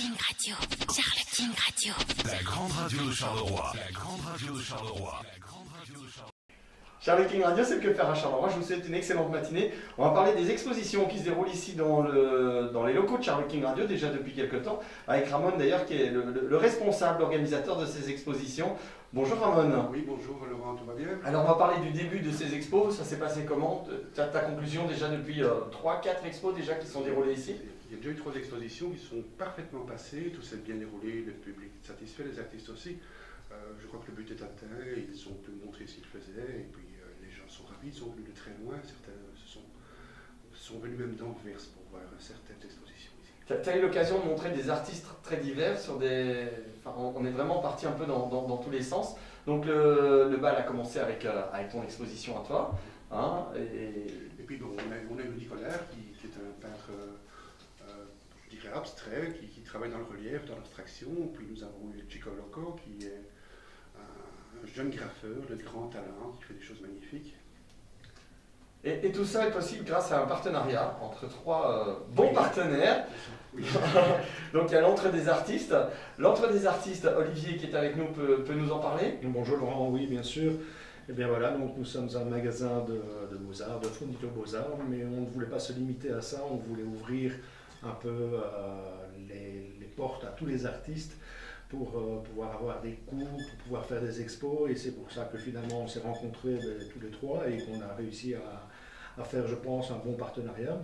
King Radio. Charles King Radio. La grande radio de Charleroi. La grande radio de Charleroi. La grande radio de Charleroi. Charles King Radio, c'est le que faire à Charleroi. Je vous souhaite une excellente matinée. On va parler des expositions qui se déroulent ici dans les locaux de Charles King Radio, déjà depuis quelques temps, avec Ramon d'ailleurs, qui est le responsable, l'organisateur de ces expositions. Bonjour Ramon. Oui, bonjour Laurent, tout va bien? Alors on va parler du début de ces expos. Ça s'est passé comment? Ta conclusion déjà depuis 3-4 expos déjà qui sont déroulées ici? Il y a déjà eu 3 expositions qui sont parfaitement passées, tout s'est bien déroulé, le public est satisfait, les artistes aussi. Je crois que le but est atteint, ils ont pu montrer ce qu'ils faisaient, et puis les gens sont ravis, ils sont venus de très loin, certains sont venus même d'Anvers pour voir certaines expositions ici. Tu as eu l'occasion de montrer des artistes très divers sur des... Enfin, on est vraiment parti un peu dans tous les sens. Donc le bal a commencé avec ton exposition à toi. Hein, et puis bon, on a eu Nicolas qui est un peintre, je dirais abstrait, qui travaille dans le relief, dans l'abstraction. Puis nous avons eu Chico Loco qui est un jeune graffeur de grand talent, qui fait des choses magnifiques. Et tout ça est possible grâce à un partenariat entre 3 bons partenaires. Oui. Donc il y a l'Entre des artistes. L'Entre des artistes, Olivier qui est avec nous peut nous en parler. Bonjour Laurent, oui bien sûr. Et bien voilà, donc nous sommes un magasin de beaux-arts, de fourniture beaux-arts, mais on ne voulait pas se limiter à ça, on voulait ouvrir un peu les portes à tous les artistes pour pouvoir avoir des cours, pour pouvoir faire des expos, et c'est pour ça que finalement on s'est rencontrés tous les 3 et qu'on a réussi à faire, je pense, un bon partenariat.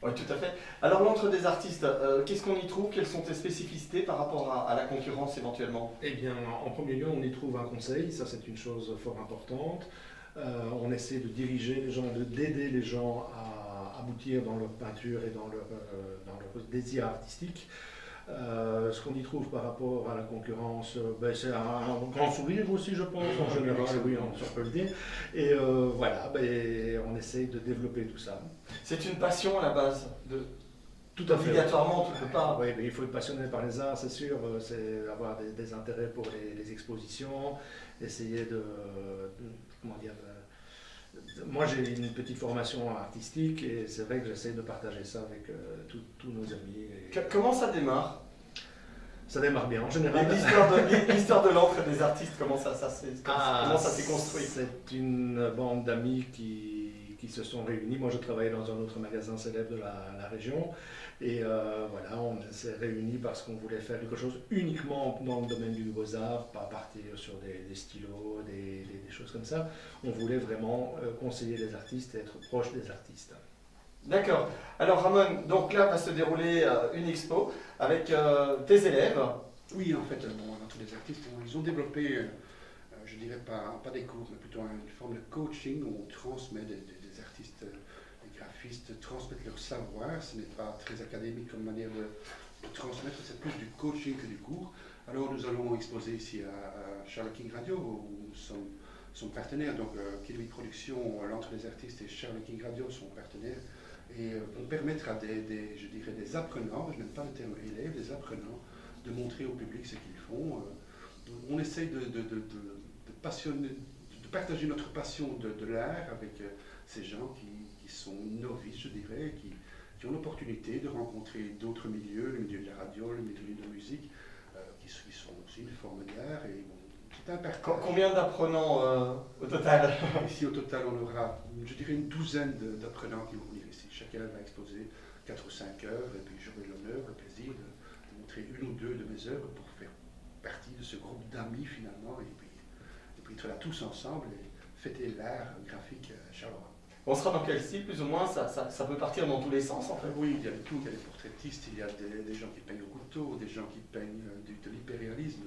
Oui, tout à fait. Alors l'Entre des artistes, qu'est-ce qu'on y trouve? Quelles sont tes spécificités par rapport à la concurrence éventuellement? Eh bien, en premier lieu, on y trouve un conseil, ça c'est une chose fort importante. On essaie de diriger les gens, d'aider les gens à aboutir dans leur peinture et dans leur désir artistique. Ce qu'on y trouve par rapport à la concurrence, c'est un grand sourire aussi, je pense, en général, oui, on peut le dire. Et voilà, on essaye de développer tout ça. C'est une passion à la base Tout à fait. Obligatoirement, tu ne peux pas. Oui, mais il faut être passionné par les arts, c'est sûr. C'est avoir des intérêts pour les expositions, essayer comment dire, moi j'ai une petite formation artistique et c'est vrai que j'essaie de partager ça avec tous nos amis. Comment ça démarre? Ça démarre bien en général. L'histoire de l'Entre des artistes, comment ça s'est construit? C'est une bande d'amis qui se sont réunis. Moi je travaillais dans un autre magasin célèbre de la région et voilà, on s'est réunis parce qu'on voulait faire quelque chose uniquement dans le domaine du beaux-arts, pas partir sur des stylos, des choses comme ça. On voulait vraiment conseiller les artistes et être proche des artistes. D'accord. Alors Ramon, donc là va se dérouler une expo avec tes élèves. Oui, en fait, dans tous les artistes, ils ont développé, je dirais pas des cours, mais plutôt une forme de coaching où on transmet des artistes, des graphistes, transmettre leur savoir. Ce n'est pas très académique comme manière de transmettre, c'est plus du coaching que du cours. Alors nous allons exposer ici à Charles King Radio, où nous sommes partenaires. Donc Kidwig Productions, l'Entre les artistes et Charles King Radio sont partenaires et vont permettre à je dirais des apprenants, je n'aime pas le terme élèves, des apprenants, de montrer au public ce qu'ils font. On essaye de partager notre passion de l'art avec ces gens qui sont novices, je dirais, qui ont l'opportunité de rencontrer d'autres milieux, le milieu de la radio, le milieu de la musique, qui sont aussi une forme d'art. Et bon, c'est un partage. Combien d'apprenants au total? Ici, au total, on aura, je dirais, une douzaine d'apprenants qui vont venir ici. Chacun va exposer 4 ou 5 heures, et puis j'aurai l'honneur, le plaisir de montrer 1 ou 2 de mes œuvres pour faire partie de ce groupe d'amis finalement, et puis être là tous ensemble et fêter l'art graphique à Charleroi. On sera dans quel style plus ou moins? Ça peut partir dans tous les sens en fait. Oui, il y a de tout, il y a des portraitistes, il y a des gens qui peignent au couteau, des gens qui peignent de l'hyperréalisme,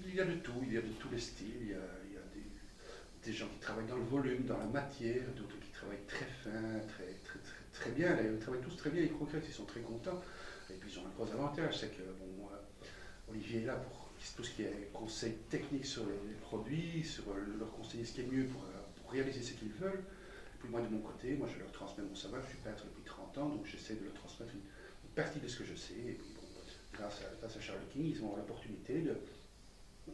il y a de tout, il y a de tous les styles, il y a des gens qui travaillent dans le volume, dans la matière, d'autres qui travaillent très fin, très bien, ils travaillent tous très bien, ils progressent, ils sont très contents. Et puis ils ont un gros avantage, c'est que Olivier est là pour tout ce qui est conseil technique sur les produits, sur leur conseiller ce qui est mieux pour réaliser ce qu'ils veulent. Et puis moi de mon côté, je leur transmets mon savoir, je suis peintre depuis 30 ans, donc j'essaie de leur transmettre une partie de ce que je sais. Et puis bon, grâce à Charles King, ils ont l'opportunité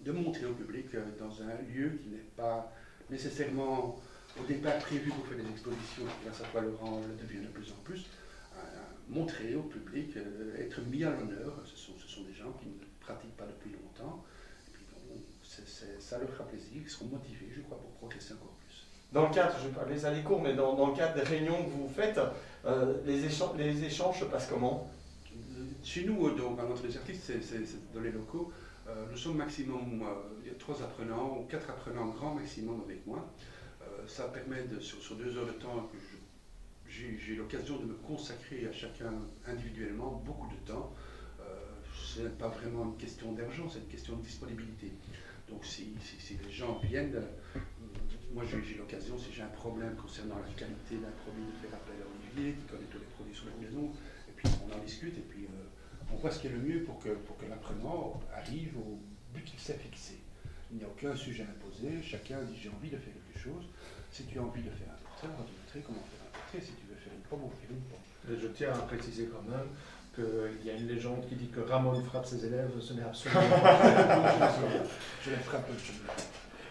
de montrer au public dans un lieu qui n'est pas nécessairement au départ prévu pour faire des expositions, grâce à toi Laurent le devient de plus en plus, montrer au public, être mis à l'honneur. Ce sont des gens qui ne pratiquent pas depuis longtemps. Et puis bon, ça leur fera plaisir, ils seront motivés, je crois, pour progresser encore plus. Dans le cadre, je ne vais pas les aller court, mais dans le cadre des réunions que vous faites, les échanges se passent comment? Chez nous, donc, à notre artistes, c'est dans les locaux, nous sommes maximum, il y a 3 apprenants ou 4 apprenants grand maximum avec moi. Ça permet, sur 2 heures de temps, que j'ai l'occasion de me consacrer à chacun individuellement beaucoup de temps. Ce n'est pas vraiment une question d'argent, c'est une question de disponibilité. Donc si les gens viennent, moi j'ai l'occasion, si j'ai un problème concernant la qualité d'un produit, de faire appel à Olivier, qui connaît tous les produits sur la maison, et puis on en discute, et puis on voit ce qui est le mieux pour que l'apprenant arrive au but qu'il s'est fixé. Il n'y a aucun sujet imposé, chacun dit j'ai envie de faire quelque chose. Si tu as envie de faire un portrait, on va te montrer comment faire un portrait. Si tu veux faire une pomme, on va faire une pomme. Et je tiens à préciser quand même qu'il y a une légende qui dit que Ramon frappe ses élèves, ce n'est absolument pas. Je les frappe, je les frappe.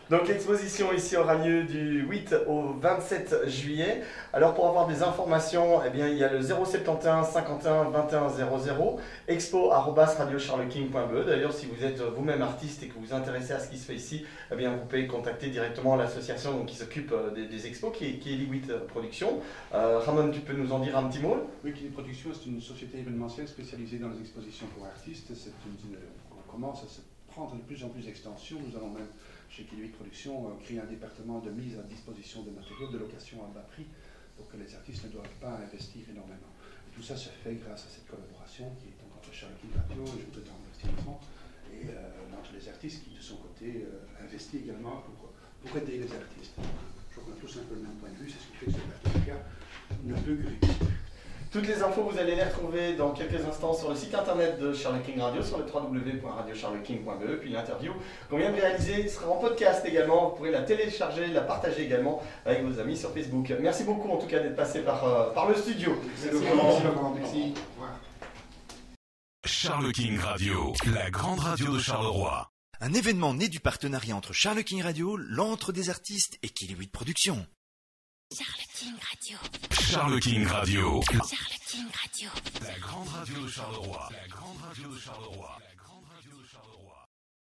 Donc l'exposition ici aura lieu du 8 au 27 juillet. Alors pour avoir des informations, eh bien, il y a le 071 51 21 00, expo@radiocharleking.be. D'ailleurs, si vous êtes vous-même artiste et que vous vous intéressez à ce qui se fait ici, eh bien, vous pouvez contacter directement l'association qui s'occupe des expos, qui est Kili8 Productions. Ramon, tu peux nous en dire un petit mot? Oui, Kili Productions, c'est une société événementielle spécialisée dans les expositions pour artistes. On commence à se prendre de plus en plus d'extensions. Nous allons même, chez Kili8 Productions, créer un département de mise à disposition de matériaux de location à bas prix, pour que les artistes ne doivent pas investir énormément. Et tout ça se fait grâce à cette collaboration qui est entre Charleking Radio, et je voudrais t'en remercier, et entre les artistes qui, de son côté, investissent également pour aider les artistes. Je crois qu'on a tous un peu le même point de vue, c'est ce qui fait que ce partenariat ne peut que réussir. Toutes les infos, vous allez les retrouver dans quelques instants sur le site internet de Charleking Radio, sur le www.radiocharleking.be. Puis l'interview qu'on vient de réaliser sera en podcast également. Vous pourrez la télécharger, la partager également avec vos amis sur Facebook. Merci beaucoup en tout cas d'être passé par le studio. Merci. Charleking Radio, la grande radio de Charleroi. Un événement né du partenariat entre Charleking Radio, l'antre des artistes et Kili8 Productions. Charleking Radio. Charleking Radio, Charleking Radio. la grande radio de Charleroi. La grande radio de Charleroi.